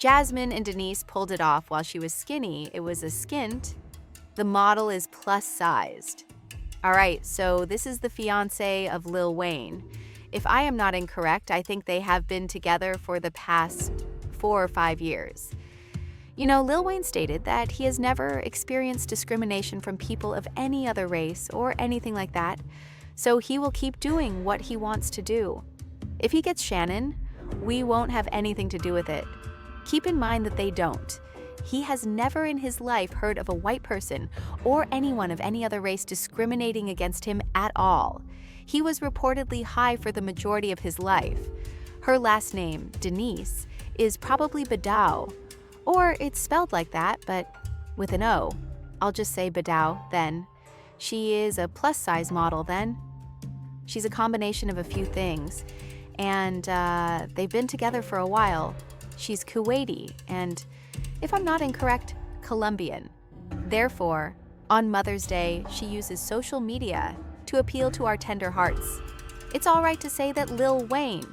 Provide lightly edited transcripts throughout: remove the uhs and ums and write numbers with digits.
Jasmine and Denise pulled it off while she was skinny. It was a skint. The model is plus-sized. All right, so this is the fiance of Lil Wayne. If I am not incorrect, I think they have been together for the past 4 or 5 years. You know, Lil Wayne stated that he has never experienced discrimination from people of any other race or anything like that, so he will keep doing what he wants to do. If he gets Shannon, we won't have anything to do with it. Keep in mind that they don't. He has never in his life heard of a white person or anyone of any other race discriminating against him at all. He was reportedly high for the majority of his life. Her last name, Denise, is probably Bidot, or it's spelled like that, but with an O. I'll just say Bidot then. She is a plus-size model then. She's a combination of a few things, and they've been together for a while. She's Kuwaiti, and if I'm not incorrect, Colombian. Therefore, on Mother's Day, she uses social media to appeal to our tender hearts. It's all right to say that Lil Wayne,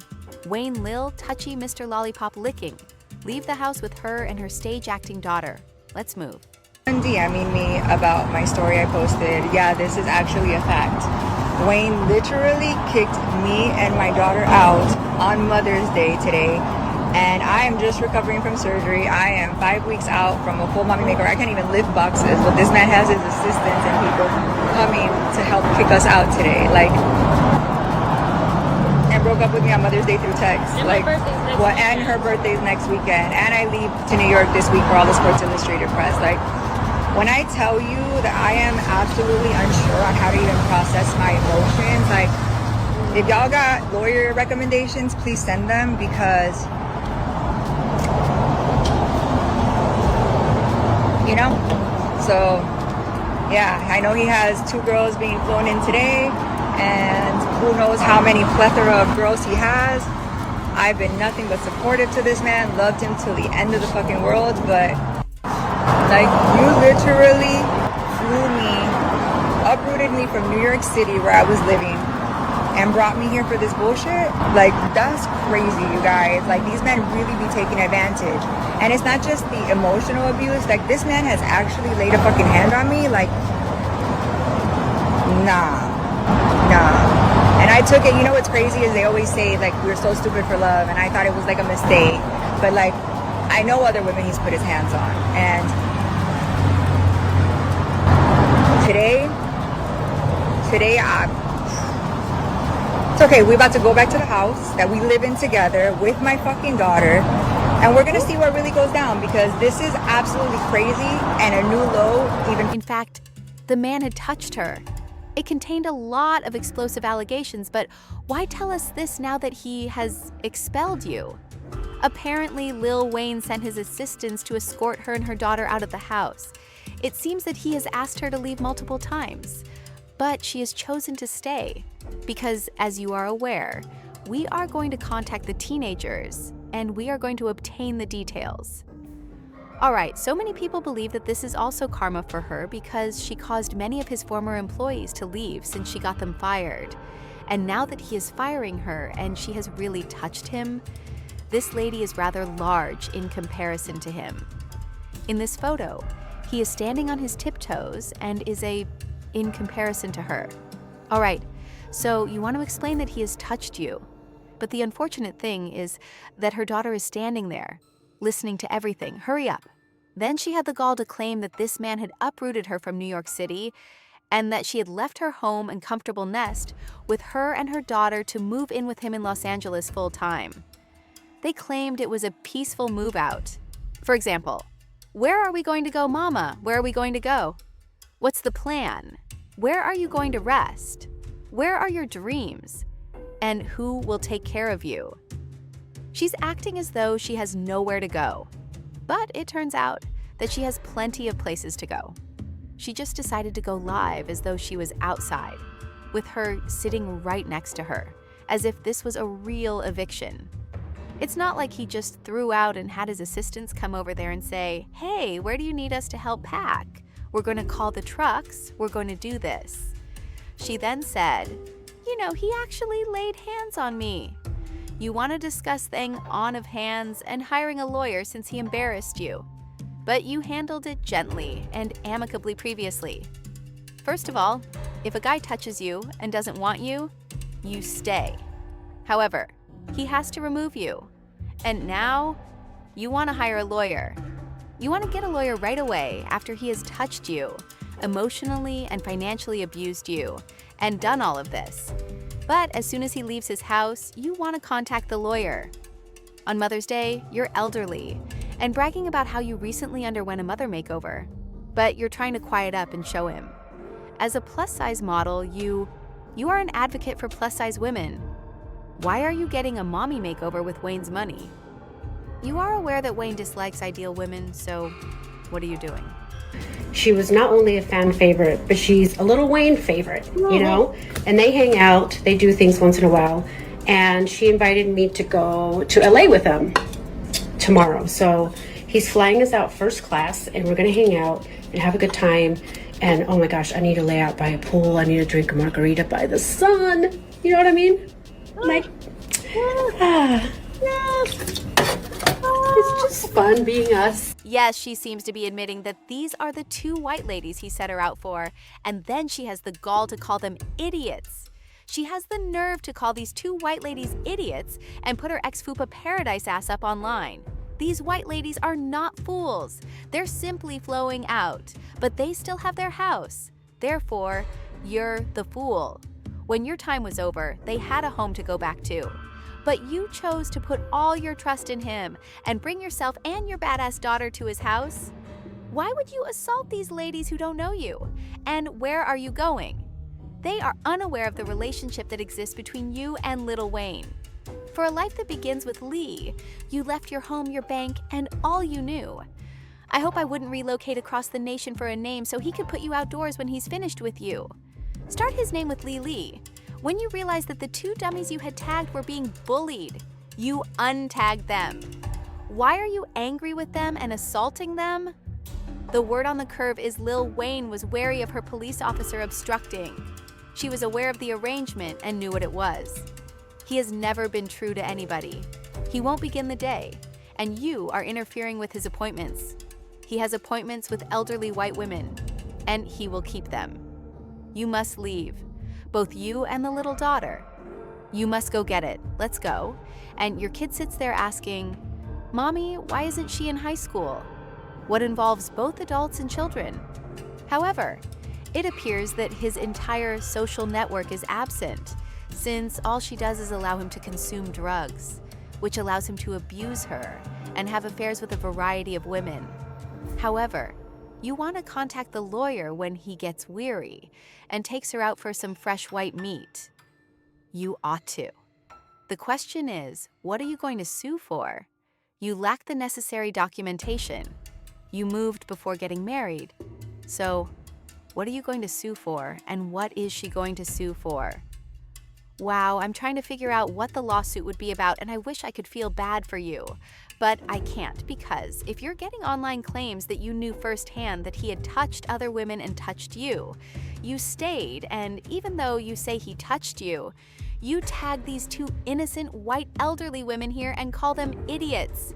Wayne Lil Touchy Mr. Lollipop Licking, leave the house with her and her stage-acting daughter. Let's move. DMing me about my story I posted. Yeah, this is actually a fact. Wayne literally kicked me and my daughter out on Mother's Day today. And I am just recovering from surgery. I am 5 weeks out from a full mommy makeover. I can't even lift boxes, but this man has his assistants and people coming to help kick us out today. Like, and broke up with me on Mother's Day through text. And like, what? And her birthday's next weekend. And I leave to New York this week for all the Sports Illustrated press. Like, when I tell you that I am absolutely unsure on how to even process my emotions, like, if y'all got lawyer recommendations, please send them, because you know? So, yeah, I know he has 2 girls being flown in today, and who knows how many plethora of girls he has. I've been nothing but supportive to this man, loved him till the end of the fucking world, but, like, you literally flew me, uprooted me from New York City where I was living, and brought me here for this bullshit. Like, that's crazy, you guys. Like, these men really be taking advantage. And it's not just the emotional abuse. Like, this man has actually laid a fucking hand on me. Like, nah. And I took it, you know what's crazy is they always say, like, we're so stupid for love, and I thought it was like a mistake. But, like, I know other women he's put his hands on. And today, it's okay, we're about to go back to the house that we live in together with my fucking daughter, and we're gonna see what really goes down, because this is absolutely crazy and a new low. Even in fact, the man had touched her. It contained a lot of explosive allegations, but why tell us this now that he has expelled you? Apparently, Lil Wayne sent his assistants to escort her and her daughter out of the house. It seems that he has asked her to leave multiple times, but she has chosen to stay because, as you are aware, we are going to contact the teenagers and we are going to obtain the details. All right, so many people believe that this is also karma for her because she caused many of his former employees to leave since she got them fired. And now that he is firing her and she has really touched him, this lady is rather large in comparison to him. In this photo, he is standing on his tiptoes and is in comparison to her. All right, so you want to explain that he has touched you. But the unfortunate thing is that her daughter is standing there, listening to everything. Hurry up. Then she had the gall to claim that this man had uprooted her from New York City and that she had left her home and comfortable nest with her and her daughter to move in with him in Los Angeles full time. They claimed it was a peaceful move out. For example, where are we going to go, Mama? Where are we going to go? What's the plan? Where are you going to rest? Where are your dreams? And who will take care of you? She's acting as though she has nowhere to go. But it turns out that she has plenty of places to go. She just decided to go live as though she was outside, with her sitting right next to her, as if this was a real eviction. It's not like he just threw out and had his assistants come over there and say, "Hey, where do you need us to help pack? We're going to call the trucks. We're going to do this." She then said, "You know, he actually laid hands on me." You want to discuss staying on of hands and hiring a lawyer since he embarrassed you. But you handled it gently and amicably previously. First of all, if a guy touches you and doesn't want you, you stay. However, he has to remove you. And now, you want to hire a lawyer. You want to get a lawyer right away after he has touched you, emotionally and financially abused you, and done all of this. But as soon as he leaves his house, you want to contact the lawyer. On Mother's Day, you're elderly and bragging about how you recently underwent a mother makeover, but you're trying to quiet up and show him. As a plus-size model, you are an advocate for plus-size women. Why are you getting a mommy makeover with Wayne's money? You are aware that Wayne dislikes ideal women, so what are you doing? She was not only a fan favorite, but she's a Lil Wayne favorite, you know? And they hang out, they do things once in a while. And she invited me to go to LA with them tomorrow. So he's flying us out first class, and we're gonna hang out and have a good time. And oh my gosh, I need to lay out by a pool. I need to drink a margarita by the sun. You know what I mean? Like, it's just fun being us. Yes, she seems to be admitting that these are the two white ladies he set her out for, and then she has the gall to call them idiots. She has the nerve to call these two white ladies idiots and put her ex-FUPA Paradise ass up online. These white ladies are not fools. They're simply flowing out, but they still have their house. Therefore, you're the fool. When your time was over, they had a home to go back to. But you chose to put all your trust in him and bring yourself and your badass daughter to his house? Why would you assault these ladies who don't know you? And where are you going? They are unaware of the relationship that exists between you and Lil Wayne. For a life that begins with Lee, you left your home, your bank, and all you knew. I hope I wouldn't relocate across the nation for a name so he could put you outdoors when he's finished with you. Start his name with Lee. When you realized that the two dummies you had tagged were being bullied, you untagged them. Why are you angry with them and assaulting them? The word on the curve is Lil Wayne was wary of her police officer obstructing. She was aware of the arrangement and knew what it was. He has never been true to anybody. He won't begin the day, and you are interfering with his appointments. He has appointments with elderly white women, and he will keep them. You must leave, both you and the little daughter. You must go get it. Let's go. And your kid sits there asking, "Mommy, why isn't she in high school?" What involves both adults and children. However, it appears that his entire social network is absent, since all she does is allow him to consume drugs, which allows him to abuse her and have affairs with a variety of women. However, you want to contact the lawyer when he gets weary and takes her out for some fresh white meat. You ought to. The question is, what are you going to sue for? You lack the necessary documentation. You moved before getting married. So, what are you going to sue for, and what is she going to sue for? Wow, I'm trying to figure out what the lawsuit would be about, and I wish I could feel bad for you. But I can't, because if you're getting online claims that you knew firsthand that he had touched other women and touched you, you stayed, and even though you say he touched you, you tag these two innocent white elderly women here and call them idiots.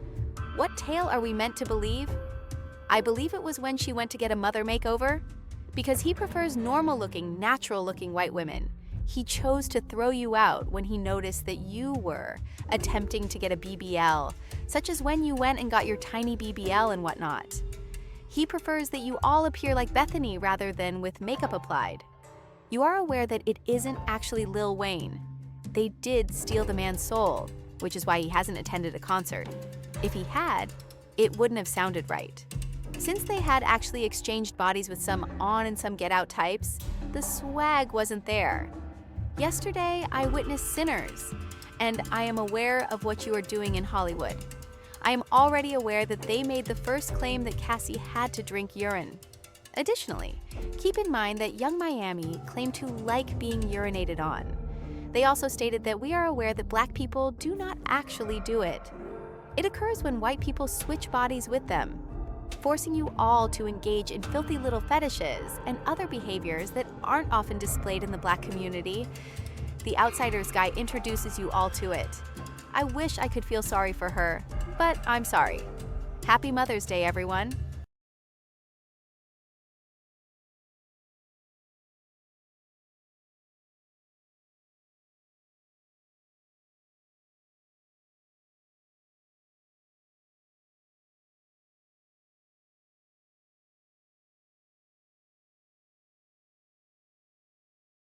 What tale are we meant to believe? I believe it was when she went to get a mother makeover, because he prefers normal-looking, natural-looking white women. He chose to throw you out when he noticed that you were attempting to get a BBL, such as when you went and got your tiny BBL and whatnot. He prefers that you all appear like Bethany rather than with makeup applied. You are aware that it isn't actually Lil Wayne. They did steal the man's soul, which is why he hasn't attended a concert. If he had, it wouldn't have sounded right. Since they had actually exchanged bodies with some on and some get out types, the swag wasn't there. Yesterday, I witnessed Sinners, and I am aware of what you are doing in Hollywood. I am already aware that they made the first claim that Cassie had to drink urine. Additionally, keep in mind that Young Miami claimed to like being urinated on. They also stated that we are aware that black people do not actually do it. It occurs when white people switch bodies with them, forcing you all to engage in filthy little fetishes and other behaviors that aren't often displayed in the black community. The Outsiders guy introduces you all to it. I wish I could feel sorry for her, but I'm sorry. Happy Mother's Day, everyone.